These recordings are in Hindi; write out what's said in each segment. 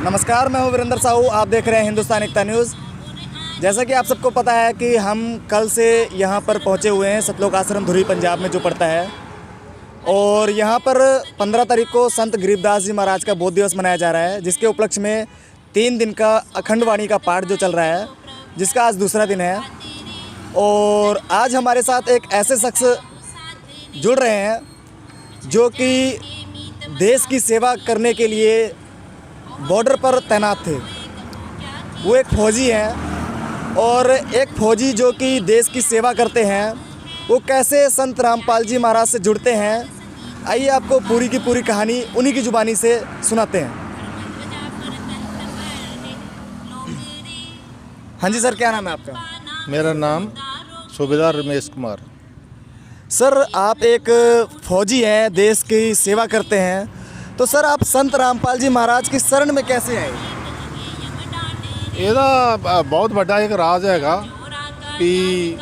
नमस्कार, मैं हूं वीरेंद्र साहू। आप देख रहे हैं हिंदुस्तान एकता न्यूज़। जैसा कि आप सबको पता है कि हम कल से यहां पर पहुंचे हुए हैं सतलोक आश्रम धुरी पंजाब में जो पड़ता है, और यहां पर 15 तारीख को संत गरीबदास जी महाराज का बोध दिवस मनाया जा रहा है, जिसके उपलक्ष्य में 3 दिन का अखंड वाणी का पाठ जो चल रहा है, जिसका आज दूसरा दिन है। और आज हमारे साथ एक ऐसे शख्स जुड़ रहे हैं जो कि देश की सेवा करने के लिए बॉर्डर पर तैनात थे। वो एक फ़ौजी हैं, और एक फ़ौजी जो कि देश की सेवा करते हैं, वो कैसे संत रामपाल जी महाराज से जुड़ते हैं, आइए आपको पूरी की पूरी कहानी उन्हीं की ज़ुबानी से सुनाते हैं। हाँ जी सर, क्या नाम है आपका? मेरा नाम सूबेदार रमेश कुमार। सर, आप एक फ़ौजी हैं, देश की सेवा करते हैं, तो सर आप संत रामपाल जी महाराज की शरण में कैसे आए? ਇਹਦਾ बहुत बड़ा एक राज हैगा कि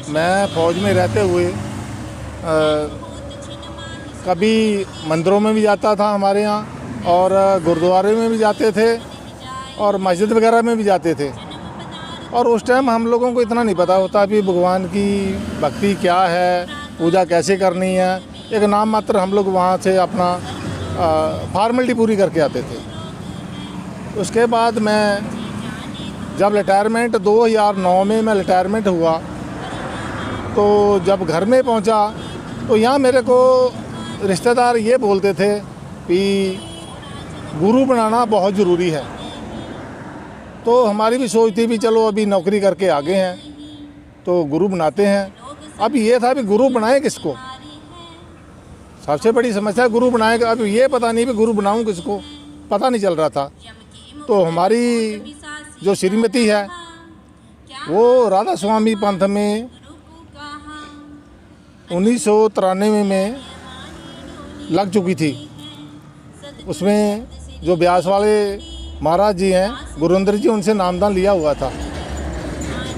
मैं फ़ौज में रहते हुए कभी मंदिरों में भी जाता था हमारे यहाँ, और गुरुद्वारे में भी जाते थे, और मस्जिद वगैरह में भी जाते थे। और उस टाइम हम लोगों को इतना नहीं पता होता कि भगवान की भक्ति क्या है, पूजा कैसे करनी है। एक नाम मात्र हम लोग वहाँ से अपना फॉर्मेलिटी पूरी करके आते थे। उसके बाद मैं जब रिटायरमेंट 2009 में मैं रिटायरमेंट हुआ, तो जब घर में पहुंचा तो यहाँ मेरे को रिश्तेदार ये बोलते थे कि गुरु बनाना बहुत ज़रूरी है। तो हमारी भी सोच थी भी चलो अभी नौकरी करके आगे हैं तो गुरु बनाते हैं। अब ये था कि गुरु बनाए किसको, सबसे बड़ी समस्या गुरु बनाए। अब ये पता नहीं भी गुरु बनाऊं किसको, पता नहीं चल रहा था। तो हमारी जो श्रीमती है वो राधा स्वामी पंथ में 1993 में लग चुकी थी। उसमें जो ब्यास वाले महाराज जी हैं गुरुंदर जी, उनसे नामदान लिया हुआ था।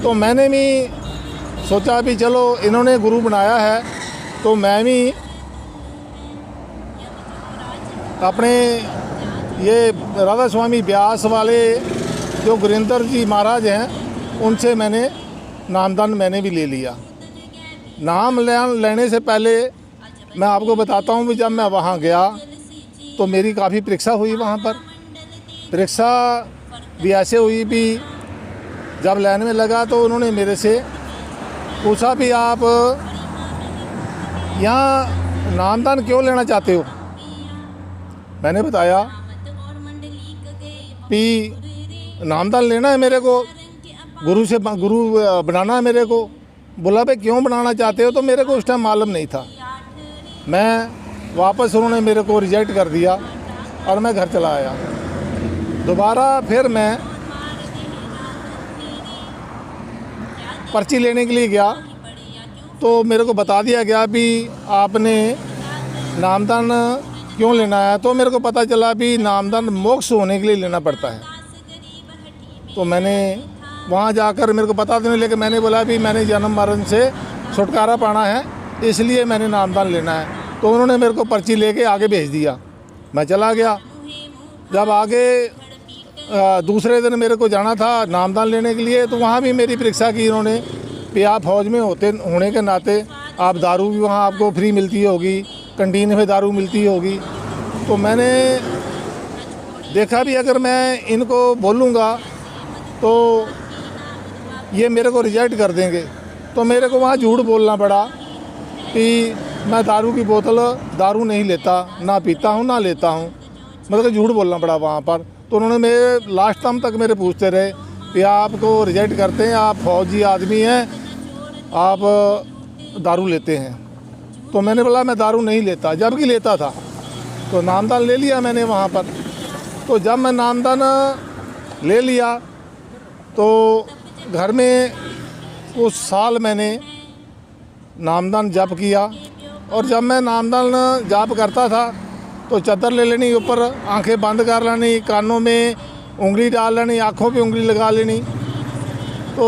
तो मैंने भी सोचा भी चलो इन्होंने गुरु बनाया है तो मैं भी अपने ये राधा स्वामी ब्यास वाले जो गुरिंदर जी महाराज हैं उनसे मैंने नामदान मैंने भी ले लिया। नाम लेने से पहले मैं आपको बताता हूँ कि जब मैं वहाँ गया तो मेरी काफ़ी परीक्षा हुई। वहाँ पर परीक्षा भी ऐसे हुई भी जब लाइन में लगा तो उन्होंने मेरे से पूछा भी आप यहाँ नामदान क्यों लेना चाहते हो। मैंने बताया कि नामदान लेना है मेरे को, गुरु बनाना है मेरे को। बोला भाई क्यों बनाना चाहते हो, तो मेरे को उस टाइम मालूम नहीं था। मैं वापस उन्होंने मेरे को रिजेक्ट कर दिया और मैं घर चला आया। दोबारा फिर मैं पर्ची लेने के लिए गया तो मेरे को बता दिया गया भी आपने नामदान क्यों लेना है। तो मेरे को पता चला भी नामदान मोक्ष होने के लिए लेना पड़ता है। तो मैंने वहाँ जाकर मेरे को पता देने लेके मैंने बोला भी मैंने जन्म मरण से छुटकारा पाना है, इसलिए मैंने नामदान लेना है। तो उन्होंने मेरे को पर्ची लेके आगे भेज दिया। मैं चला गया। जब आगे दूसरे दिन मेरे को जाना था नामदान लेने के लिए, तो वहाँ भी मेरी परीक्षा की इन्होंने कि आप फौज में होने के नाते आप दारू भी वहाँ आपको फ्री मिलती होगी, कैंटीन में दारू मिलती होगी। तो मैंने देखा भी अगर मैं इनको बोलूँगा तो ये मेरे को रिजेक्ट कर देंगे। तो मेरे को वहाँ झूठ बोलना पड़ा कि मैं दारू की बोतल दारू नहीं लेता, ना पीता हूँ ना लेता हूँ। मतलब झूठ बोलना पड़ा वहाँ पर। तो उन्होंने मेरे लास्ट टाइम तक मेरे पूछते रहे कि आपको रिजेक्ट करते हैं, आप फौजी आदमी हैं, आप दारू लेते हैं। तो मैंने बोला मैं दारू नहीं लेता, जबकि लेता था। तो नामदान ले लिया मैंने वहाँ पर। तो जब मैं नामदान ले लिया तो घर में उस साल मैंने नामदान जप किया। और जब मैं नामदान जाप करता था तो चादर ले लेनी, ऊपर आंखें बंद कर लेनी, कानों में उंगली डाल लेनी, आँखों पे उंगली लगा लेनी। तो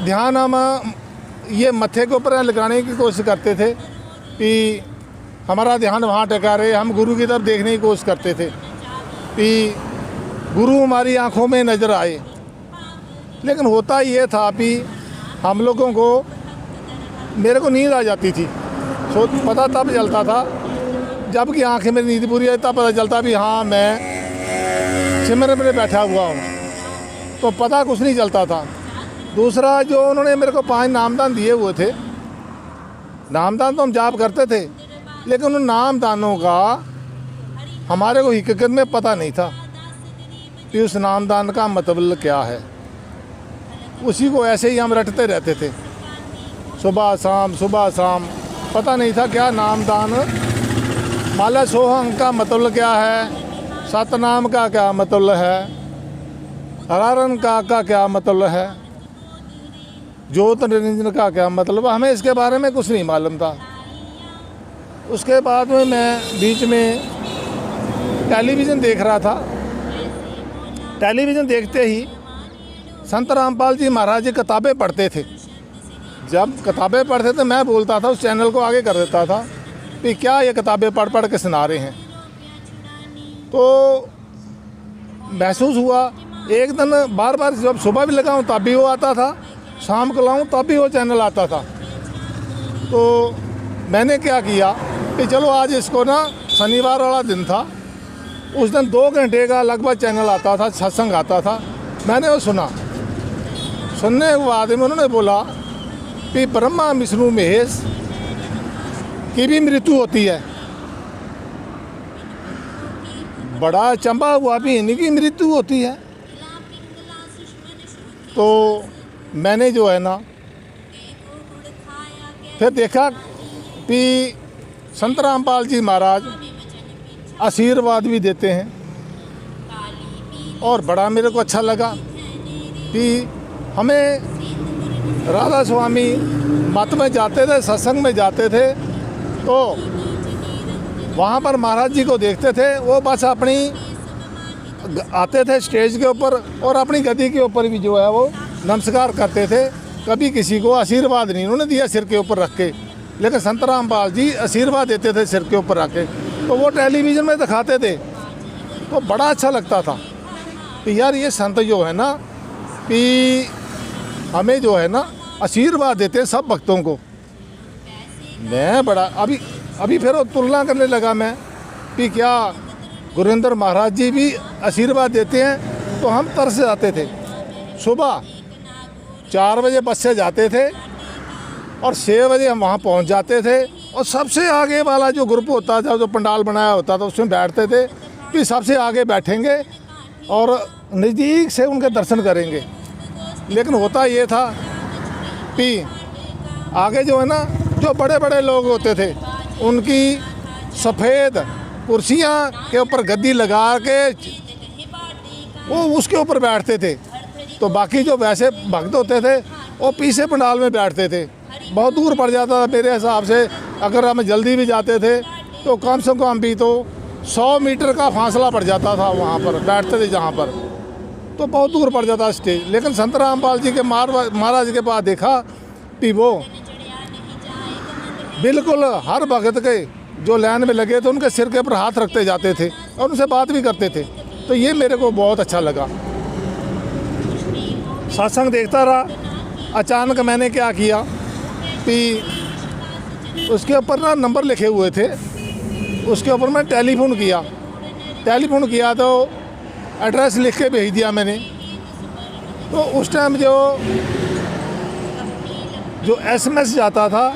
ध्यान हम ये मत्थे के ऊपर लगाने की कोशिश करते थे कि हमारा ध्यान वहाँ टिका रहे। हम गुरु की तरफ देखने की कोशिश करते थे कि गुरु हमारी आंखों में नज़र आए। लेकिन होता ये था कि हम लोगों को, मेरे को नींद आ जाती थी, सो पता तब चलता था जबकि आंखें में नींद पूरी आई, तब पता चलता भी हाँ मैं सिमरन में बैठा हुआ हूँ, तो पता कुछ नहीं चलता था। दूसरा, जो उन्होंने मेरे को 5 नामदान दिए हुए थे, नामदान तो हम जाप करते थे, लेकिन उन नामदानों का हमारे को हकीकत में पता नहीं था कि उस नामदान का मतलब क्या है। उसी को ऐसे ही हम रटते रहते थे, सुबह शाम, पता नहीं था क्या नामदान, माला सोहंग का मतलब क्या है, सतनाम का क्या मतलब है, हरारन का क्या मतलब है, ज्योत निरंजन का क्या मतलब, हमें इसके बारे में कुछ नहीं मालूम था। उसके बाद में मैं बीच में टेलीविज़न देख रहा था। टेलीविज़न देखते ही संत रामपाल जी महाराज जी किताबें पढ़ते थे। जब किताबें पढ़ते थे मैं बोलता था, उस चैनल को आगे कर देता था कि क्या ये किताबें पढ़ के सुना रहे हैं। तो महसूस हुआ, एक दिन बार बार जब सुबह भी लगाऊं तब भी वो आता था, शाम को लाऊं तब भी वो चैनल आता था। तो मैंने क्या किया कि चलो आज इसको ना, शनिवार वाला दिन था, उस दिन 2 घंटे का लगभग चैनल आता था, सत्संग आता था। मैंने वो सुना। सुनने के बाद में उन्होंने बोला कि ब्रह्मा विष्णु महेश की भी मृत्यु होती है। बड़ा अचंभा हुआ भी इन्हीं की मृत्यु होती है। तो मैंने जो है ना फिर देखा कि संत रामपाल जी महाराज आशीर्वाद भी देते हैं, और बड़ा मेरे को अच्छा लगा कि हमें राधा स्वामी मत में जाते थे, सत्संग में जाते थे, तो वहाँ पर महाराज जी को देखते थे, वो बस अपनी आते थे स्टेज के ऊपर और अपनी गद्दी के ऊपर भी जो है वो नमस्कार करते थे। कभी किसी को आशीर्वाद नहीं उन्होंने दिया सिर के ऊपर रख के, लेकिन संत रामपाल जी आशीर्वाद देते थे सिर के ऊपर रख के। तो वो टेलीविज़न में दिखाते थे, तो बड़ा अच्छा लगता था कि यार ये संत जो है ना कि हमें जो है ना आशीर्वाद देते हैं सब भक्तों को। मैं बड़ा अभी फिर तुलना करने लगा मैं कि क्या गुरुविंदर महाराज जी भी आशीर्वाद देते हैं, तो हम तरस जाते थे। सुबह 4 बजे बस से जाते थे और 6 बजे हम वहाँ पहुँच जाते थे, और सबसे आगे वाला जो ग्रुप होता था, जो पंडाल बनाया होता था, उसमें बैठते थे कि सबसे आगे बैठेंगे और नज़दीक से उनके दर्शन करेंगे। लेकिन होता ये था कि आगे जो है ना, जो बड़े बड़े लोग होते थे, उनकी सफ़ेद कुर्सियाँ के ऊपर गद्दी लगा के वो उसके ऊपर बैठते थे। तो बाकी जो वैसे भक्त होते थे वो पीछे पंडाल में बैठते थे। बहुत दूर पड़ जाता था मेरे हिसाब से, अगर हम जल्दी भी जाते थे तो कम से कम भी तो 100 मीटर का फासला पड़ जाता था वहाँ पर बैठते थे जहाँ पर, तो बहुत दूर पड़ जाता स्टेज। लेकिन संत रामपाल जी के महाराज के पास देखा कि वो बिल्कुल हर भगत के जो लाइन में लगे थे उनके सिर के ऊपर हाथ रखते जाते थे और उनसे बात भी करते थे। तो ये मेरे को बहुत अच्छा लगा। सत्संग देखता रहा। अचानक मैंने क्या किया कि उसके ऊपर ना नंबर लिखे हुए थे, उसके ऊपर मैं टेलीफोन किया तो एड्रेस लिख के भेज दिया मैंने। तो उस टाइम जो SMS जाता था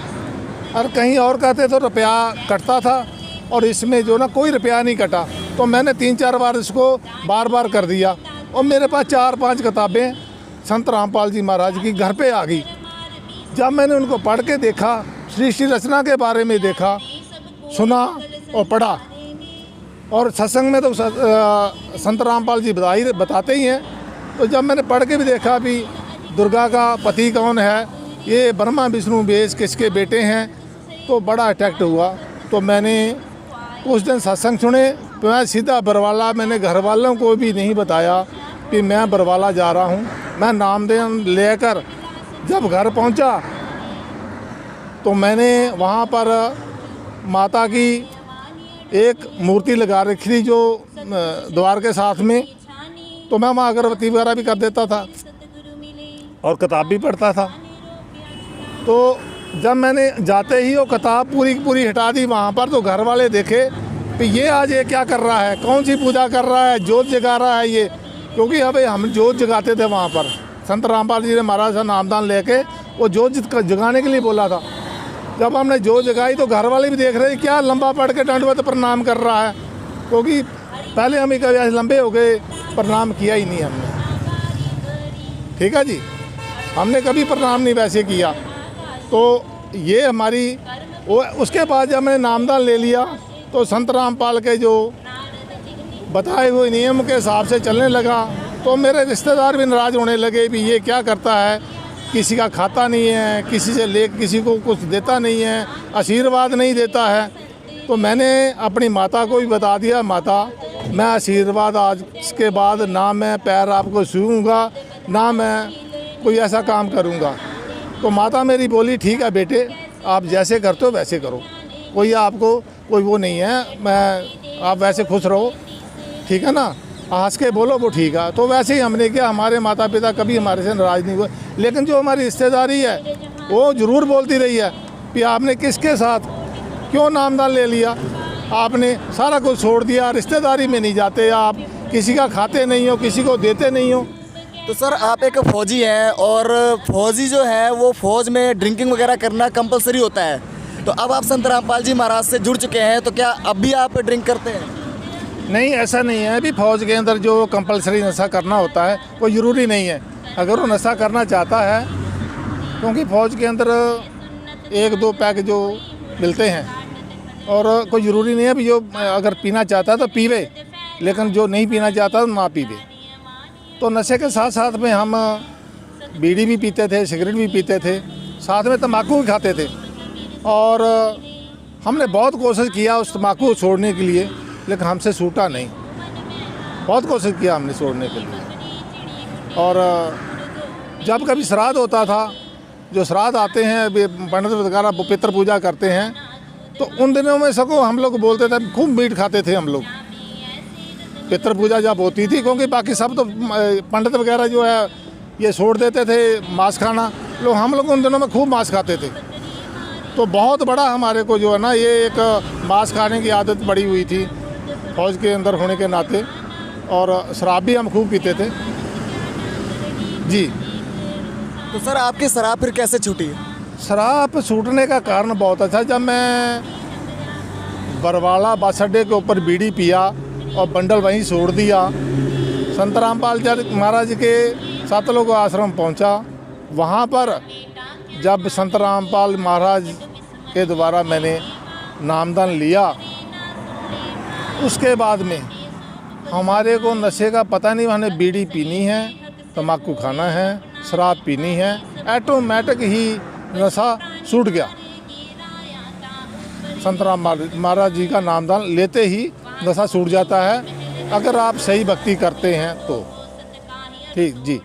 और कहीं और कहते तो रुपया कटता था, और इसमें जो ना कोई रुपया नहीं कटा। तो मैंने 3-4 बार इसको बार कर दिया, और मेरे पास 4-5 किताबें संत रामपाल जी महाराज की घर पे आ गई। जब मैंने उनको पढ़ के देखा, सृष्टि रचना के बारे में देखा, सुना और पढ़ा, और सत्संग में तो संत रामपाल जी बताते ही हैं। तो जब मैंने पढ़ के भी देखा भी दुर्गा का पति कौन है, ये ब्रह्मा विष्णु महेश किसके बेटे हैं, तो बड़ा अट्रैक्ट हुआ। तो मैंने उस दिन सत्संग सुने, तो मैं सीधा बरवाला, मैंने घर वालों को भी नहीं बताया कि मैं बरवाला जा रहा हूँ। मैं नामदेव लेकर जब घर पहुँचा तो मैंने वहाँ पर माता की एक मूर्ति लगा रखी थी जो द्वार के साथ में, तो मैं वहाँ अगरबत्ती वगैरह भी कर देता था और किताब भी पढ़ता था। तो जब मैंने जाते ही वो किताब पूरी की पूरी हटा दी वहाँ पर, तो घर वाले देखे कि ये आज ये क्या कर रहा है, कौन सी पूजा कर रहा है, जोत जगा रहा है ये। क्योंकि अभी हम जोत जगाते थे वहाँ पर, संत रामपाल जी ने महाराज से नामदान लेके वो जोत जगाने के लिए बोला था। जब हमने जोत जगाई तो घर वाले भी देख रहे क्या लंबा पढ़ के दंडवत प्रणाम कर रहा है, क्योंकि पहले हम कभी ऐसे लंबे हो गए प्रणाम किया ही नहीं हमने। ठीक है जी, हमने कभी प्रणाम नहीं वैसे किया। तो ये हमारी वो, उसके बाद जब मैंने नामदान ले लिया तो संत रामपाल के जो बताए हुए नियम के हिसाब से चलने लगा। तो मेरे रिश्तेदार भी नाराज़ होने लगे भी ये क्या करता है, किसी का खाता नहीं है, किसी से ले किसी को कुछ देता नहीं है, आशीर्वाद नहीं देता है। तो मैंने अपनी माता को भी बता दिया, माता मैं आशीर्वाद आज के बाद ना मैं पैर आपको छूऊंगा, ना मैं कोई ऐसा काम करूंगा। तो माता मेरी बोली ठीक है बेटे, आप जैसे करते हो वैसे करो, कोई आपको कोई वो नहीं है, मैं आप वैसे खुश रहो, ठीक है ना, हंस के बोलो वो ठीक है। तो वैसे ही हमने किया। हमारे माता पिता कभी हमारे से नाराज़ नहीं हुए, लेकिन जो हमारी रिश्तेदारी है वो ज़रूर बोलती रही है कि आपने किसके साथ क्यों नामदान ले लिया, आपने सारा कुछ छोड़ दिया, रिश्तेदारी में नहीं जाते आप, किसी का खाते नहीं हो, किसी को देते नहीं हो। तो सर आप एक फ़ौजी हैं और फौजी जो है वो फ़ौज में ड्रिंकिंग वगैरह करना कंपलसरी होता है। तो अब आप संत रामपाल जी महाराज से जुड़ चुके हैं, तो क्या अब भी आप ड्रिंक करते हैं? नहीं, ऐसा नहीं है। अभी फ़ौज के अंदर जो कंपलसरी नशा करना होता है वो ज़रूरी नहीं है। अगर वो नशा करना चाहता है, क्योंकि फ़ौज के अंदर 1-2 पैक जो मिलते हैं, और कोई ज़रूरी नहीं है भी जो अगर पीना चाहता है तो पीवे, लेकिन जो नहीं पीना चाहता तो ना पीवे। तो नशे के साथ साथ में हम बीड़ी भी पीते थे, सिगरेट भी पीते थे, साथ में तम्बाकू भी खाते थे। और हमने बहुत कोशिश किया उस तम्बाकू को छोड़ने के लिए, लेकिन हमसे छूटा नहीं। बहुत कोशिश किया हमने छोड़ने के लिए। और जब कभी श्राद्ध होता था, जो श्राद्ध आते हैं पंडित वगैरह पितृ पूजा करते हैं, तो उन दिनों में सको हम लोग बोलते थे, खूब मीट खाते थे हम लोग पितृ पूजा जब होती थी, क्योंकि बाकी सब तो पंडित वगैरह जो है ये छोड़ देते थे मांस खाना, लोग हम लोग उन दिनों में खूब मांस खाते थे। तो बहुत बड़ा हमारे को जो है ना ये एक मांस खाने की आदत पड़ी हुई थी फौज के अंदर होने के नाते, और शराब भी हम खूब पीते थे जी। तो सर आपकी शराब फिर कैसे छूटी? शराब छूटने का कारण बहुत अच्छा, जब मैं बरवाला बस अड्डे के ऊपर बीड़ी पिया और बंडल वहीं छोड़ दिया, संत रामपाल महाराज के सतलोक आश्रम पहुंचा। वहाँ पर जब संत रामपाल महाराज के द्वारा मैंने नामदान लिया, उसके बाद में हमारे को नशे का पता नहीं, हमने बीड़ी पीनी है, तम्बाकू खाना है, शराब पीनी है, ऑटोमेटिक ही नशा छूट गया। संत रामपाल महाराज जी का नामदान लेते ही नशा छूट जाता है, अगर आप सही भक्ति करते हैं तो। ठीक जी।